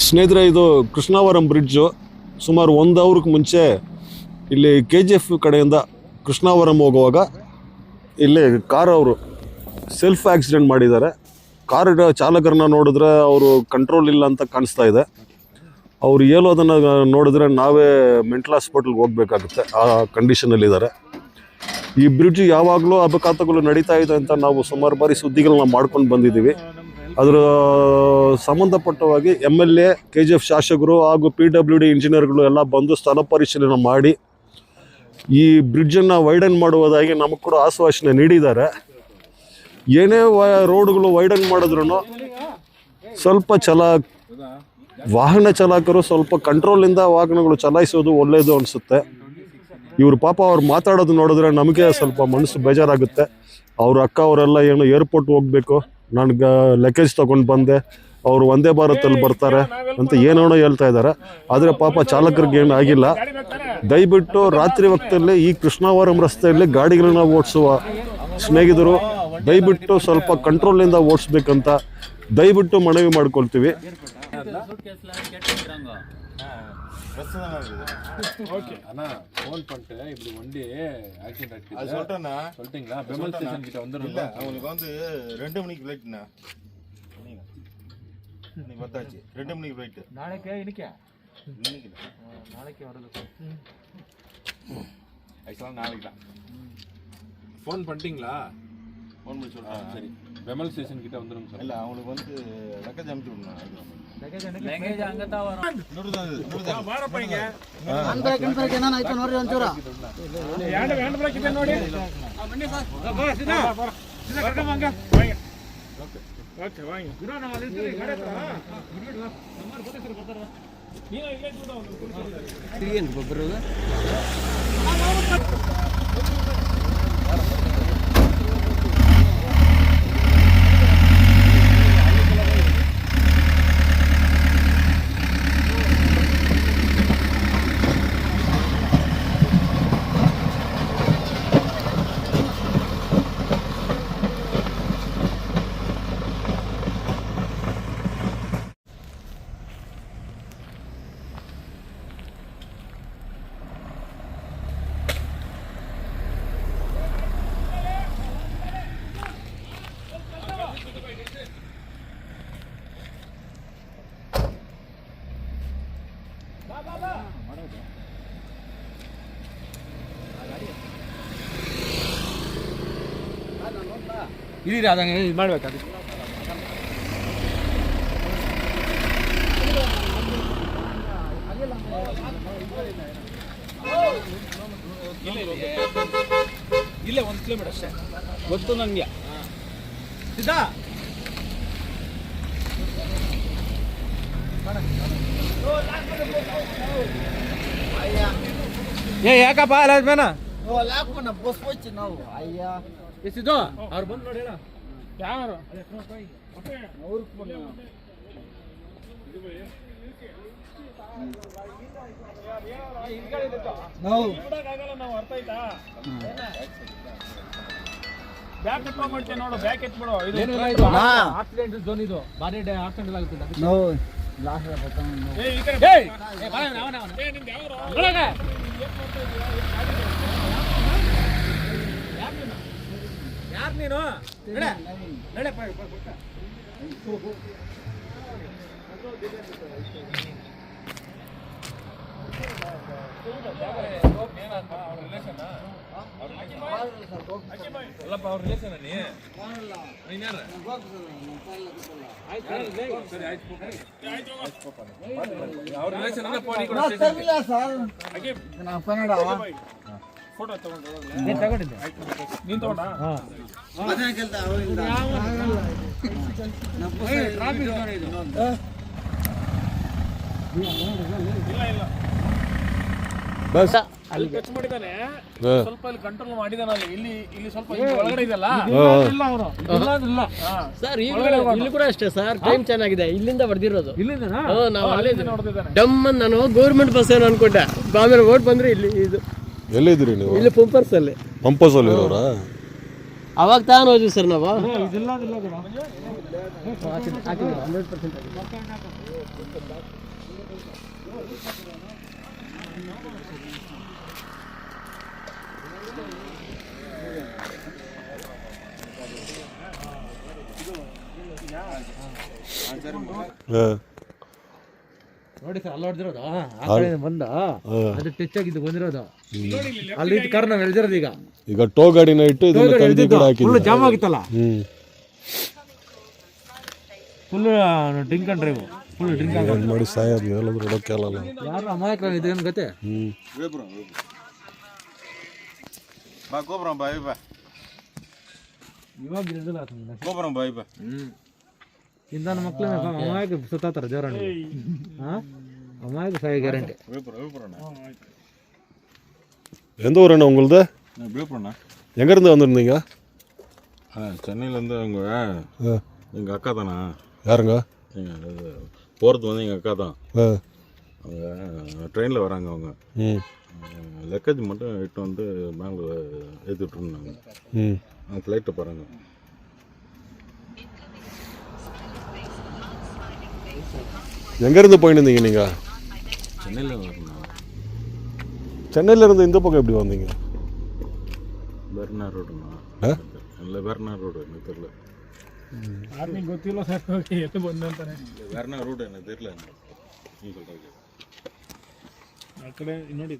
ಸ್ನೇಹಿತರೆ, ಇದು ಕೃಷ್ಣಾವರಂ ಬ್ರಿಡ್ಜು. ಸುಮಾರು 1 ಅವರ್ಗೆ ಮುಂಚೆ ಇಲ್ಲಿ KGF ಕಡೆಯಿಂದ ಕೃಷ್ಣಾವರಂ ಹೋಗುವಾಗ ಇಲ್ಲಿ ಕಾರ್ ಅವರು ಸೆಲ್ಫ್ ಆಕ್ಸಿಡೆಂಟ್ ಮಾಡಿದ್ದಾರೆ. ಕಾರ್ ಚಾಲಕರನ್ನ ನೋಡಿದ್ರೆ ಅವರು ಕಂಟ್ರೋಲ್ ಇಲ್ಲ ಅಂತ ಕಾಣಿಸ್ತಾ ಇದೆ. ಅವ್ರು ಹೇಳೋದನ್ನು ನೋಡಿದ್ರೆ ನಾವೇ ಮೆಂಟಲ್ ಹಾಸ್ಪಿಟ್ಲ್ಗೆ ಹೋಗ್ಬೇಕಾಗುತ್ತೆ, ಆ ಕಂಡೀಷನಲ್ಲಿದ್ದಾರೆ. ಈ ಬ್ರಿಡ್ಜ್ ಯಾವಾಗಲೂ ಅಪಘಾತಗಳು ನಡೀತಾ ಇದೆ ಅಂತ ನಾವು ಸುಮಾರು ಬಾರಿ ಸುದ್ದಿಗಳನ್ನ ಮಾಡ್ಕೊಂಡು ಬಂದಿದ್ದೀವಿ. ಅದರ ಸಂಬಂಧಪಟ್ಟವಾಗಿ MLA, KGF ಶಾಸಕರು ಹಾಗೂ PWD ಇಂಜಿನಿಯರ್ಗಳು ಎಲ್ಲ ಬಂದು ಸ್ಥಳ ಪರಿಶೀಲನೆ ಮಾಡಿ ಈ ಬ್ರಿಡ್ಜನ್ನು ವೈಡನ್ ಮಾಡುವುದಾಗಿ ನಮಗೆ ಕೂಡ ಆಶ್ವಾಸನೆ ನೀಡಿದ್ದಾರೆ. ಏನೇ ರೋಡ್ಗಳು ವೈಡನ್ ಮಾಡಿದ್ರು ಸ್ವಲ್ಪ ವಾಹನ ಚಾಲಕರು ಸ್ವಲ್ಪ ಕಂಟ್ರೋಲಿಂದ ವಾಹನಗಳು ಚಲಾಯಿಸೋದು ಒಳ್ಳೆಯದು ಅನಿಸುತ್ತೆ. ಇವರು ಪಾಪ ಅವ್ರು ಮಾತಾಡೋದು ನೋಡಿದ್ರೆ ನಮಗೆ ಸ್ವಲ್ಪ ಮನಸ್ಸು ಬೇಜಾರಾಗುತ್ತೆ. ಅವ್ರ ಅಕ್ಕ ಅವರೆಲ್ಲ ಏನು ಏರ್ಪೋರ್ಟ್ ಹೋಗಬೇಕು, ನನಗೆ ಲಗೇಜ್ ತೊಗೊಂಡು ಬಂದೆ, ಅವರು ವಂದೇ ಭಾರತಲ್ಲಿ ಬರ್ತಾರೆ ಅಂತ ಏನೋ ಹೇಳ್ತಾ ಇದ್ದಾರೆ. ಆದರೆ ಪಾಪ ಚಾಲಕರಿಗೆ ಏನು ಆಗಿಲ್ಲ. ದಯವಿಟ್ಟು ರಾತ್ರಿ ಹೊತ್ತಲ್ಲಿ ಈ ಕೃಷ್ಣಾವರಂ ರಸ್ತೆಯಲ್ಲಿ ಗಾಡಿಗಳನ್ನ ಓಡಿಸುವ ಸ್ನೇಹಿತರು ದಯವಿಟ್ಟು ಸ್ವಲ್ಪ ಕಂಟ್ರೋಲಿಂದ ಓಡಿಸ್ಬೇಕಂತ ದಯವಿಟ್ಟು ಮನವಿ ಮಾಡ್ಕೊಳ್ತೀವಿ. ஃபோன் பண்ணிட்டு இப்படி வண்டி ஆக்சிடென்ட் ஆகிடுச்சு அது சொல்லிட்டேண்ணா. சொல்லிட்டீங்களா? பெமல் ஸ்டேஷன் கிட்ட வந்துருங்க. அவங்களுக்கு வந்து 2 மணிக்கு ஃப்ளைட்ண்ணா. இன்னைக்கு வந்தாச்சு 2 மணிக்கு ஃப்ளைட். நாளைக்கு இன்னைக்கு நாளைக்கு வரது ஆக்சுவலாக நாளைக்கு தான். ஃபோன் பண்ணிட்டீங்களா? ஃபோன் பண்ணி சொல்லிட்டேன். சரி, பெமல் ஸ்டேஷன் கிட்ட வந்துருங்க சார். இல்லை, அவங்களுக்கு வந்து லக்கேஜ் அனுப்பிச்சு விடணும். ಲಗೇಜ್ ಹಂಗತಾ ಬಾರಪ್ಪಯ್ಯ ಅಂತ ಕೆಂಪಕ್ಕೆ ನಾನು ಆಯ್ತು ನೋಡ್ರಿ ಒಂಚೂರ ಹ್ಯಾಂಡ್ ಬ್ರೇಕ್ ಇದೆ ನೋಡಿ. ಬನ್ನಿ ಸರ್, ಬಾ ಸೀದಾ ಕರ್ಕೊಂಡು ಬಂಗ. ಓಕೆ ವಾಂಗಿ ಗುರು ನಾವು ಅಲ್ಲಿ ಗಾಡಿ ಹತ್ರ ನಂಬರ್ ಕೊಡ್ತೀರಾ ಬರ್ತಾರ. ನೀವು ಇಲ್ಲೇ ಕೂಡ ಒಂದು ಏನು ಬರೋದು. ಇದೀರಿ ಅದಂಗೆ ಇದು ಮಾಡ್ಬೇಕು. ಅದು ಇಲ್ಲೇ 1 ಕಿಲೋಮೀಟರ್ ಅಷ್ಟೇ ಗೊತ್ತು ನನಗೆ. ಸಿದ್ಧಾ ಯಾಕಪ್ಪ ಅಲ್ಲ ಲಾಕ್ಮನ್ನ ಬಸ್ಸೋಚ್ಚಿ ನಾವು ಅಯ್ಯ ಎಷ್ಟಿದ್ದು ಅವ್ರು ಬಂದು ನೋಡಿ. ಹೇಳ ಯಾರು ಅವ್ರಿಗೆ ಬಂದ ನಾವು ಅರ್ಥ ಆಯ್ತಾ? ಬ್ಯಾಕ್ ಎತ್ಕೊಂಡ್ ಮಾಡ್ತೇವೆ ನೋಡು, ಬ್ಯಾಕ್ ಎತ್ಬಿಡು. ಆಕ್ಸಿಡೆಂಟ್ ಝೋನ್ ಇದು ಬಾರಿ ಆಕ್ಸಿಡೆಂಟ್ ಆಗುತ್ತೆ. ನಾವು ಲಾಸ್ಟ್ ಬರ್ತಾನೆ. ಏ ಈ ಕಡೆ ನಿಮ್ದು ಯಾವ ಯಾರು ನೀನು? ನಡೆ ನಡೆ ಅಲ್ಲಪ್ಪ, ಅವ್ರ ರಿಲೇಷನ್ ನೀನ್ ಯಾರ? ಅವ್ರ ರಿಲೇಷನ್ ಫೋಟೋ ತಗೊಂಡಿದ್ದೆ. ನೀನ್ ತಗೊಂಡ ಇಲ್ಲ ಬಸ್ ಅಲ್ಲಿ ಟಚ್ ಮಾಡಿದಾನೆ, ಸ್ವಲ್ಪ ಇಲ್ಲಿ ಕಂಟ್ರೋಲ್ ಮಾಡಿದಾನೆ. ಇಲ್ಲಿ ಸ್ವಲ್ಪ ಒಳಗಡೆ ಇದೆಲ್ಲ ಸರ್. ಇಲ್ಲಿ ಕೂಡ ಅಷ್ಟೇ ಸರ್, ಟೈಮ್ ಚೆನ್ನಾಗಿದೆ. ಇಲ್ಲಿಂದ ಹೊಡೆದಿರೋದು. ನಾವು ಅಲ್ಲೇ ಡಮ್ ನಾನು ಗೌರ್ಮೆಂಟ್ ಬಸ್ ಏನು ಅನ್ಕೊಂಡೆ. ಆಮೇಲೆ ಓಟ್ ಬಂದ್ರೆ ಇಲ್ಲಿ ಇದು ಎಲ್ಲಿದ್ದೀರಿ ನೀವು? ಇಲ್ಲಿ ಪಂಪರ್ಸ್ ಅಲ್ಲಿ ಪಂಪಸ್ ಅಲ್ಲಿ ಇರೋರಾ? ಅವಾಗ ತಾನು ಹೋದ್ವಿ ಸರ್ ನಾವು. ಇದೆಲ್ಲ 100% ನೋಡಿ ಸರ್, ಅಲ್ಲಿ ಹೊಡೆದಿರೋದು ಆ ಕಡೆ ಬಂದ ಅದು ಟಚ್ ಆಗಿದ್ದು ಬಂದಿರೋದು ಅಲ್ಲಿ ಇಟ್ಟು ಕಾರ್ ನಾವು ಎಳ್ದಿರೋದು. ಈಗ ಟೋ ಗಾಡಿನ ಇಟ್ಟು ಇದನ್ನ ತೆಗ್ದು ಈ ಕಡೆ ಫುಲ್ ಹಾಕಿದ್ವಿ. ಜಾಮ್ ಆಗಿತ್ತಲ್ಲ, hmm full drink and drive, full drink ಏನ್ ಮಾಡಿ ಸಾಯೋದು ಹೇಳಿದ್ರು ನೋಡೋಕೆ ಆಗಲ್ಲ. ಯಾರು ಅಮಾಯಕ ಇದೇನು ಗತೆ. ಇವಾಗ ಇರೋದಿಲ್ಲ ಇಂದಾನ ಮಕ್ಳು ಅಮಾಯಕ ಸುತ್ತಾತಾರೆ ದೇವರಣ್ಣ. அம்மாவுக்கு 5 கேரண்டி. எந்த ஊருண்ணா உங்களுது? விழுப்புரம்ண்ணா. எங்கேருந்து வந்திருந்தீங்க? சென்னையிலேருந்து அவங்க எங்கள் அக்கா தானா. யாருங்க? போகிறது வந்து எங்கள் அக்கா தான். அவங்க ட்ரெயினில் வராங்க. அவங்க லக்கேஜ் மட்டும் இட்டு வந்து பெங்களூர் ஏற்றி விட்டுருந்தாங்க. அவங்க ஃப்ளைட்டில் போகிறாங்க. எங்கேருந்து போயின்னு இருந்தீங்க நீங்கள்? சென்னையில் வரணும். சென்னையிலேருந்து இந்த பக்கம் எப்படி வந்தீங்க? பெர்னார் ரோடுண்ணா. இல்லை பெர்னார் ரோடு எனக்கு தெரியல. ನಿಮಗೆ ಗೊತ್ತಿಲ್ಲ ಸರ್ ಎಲ್ಲಿ ಬಂದು ಅಂತಾನೆ. பெர்னார் ரோடு எனக்கு தெரியல. ನೀವು சொல்கிறீங்க ಆ ಕಡೆ ನೋಡಿ.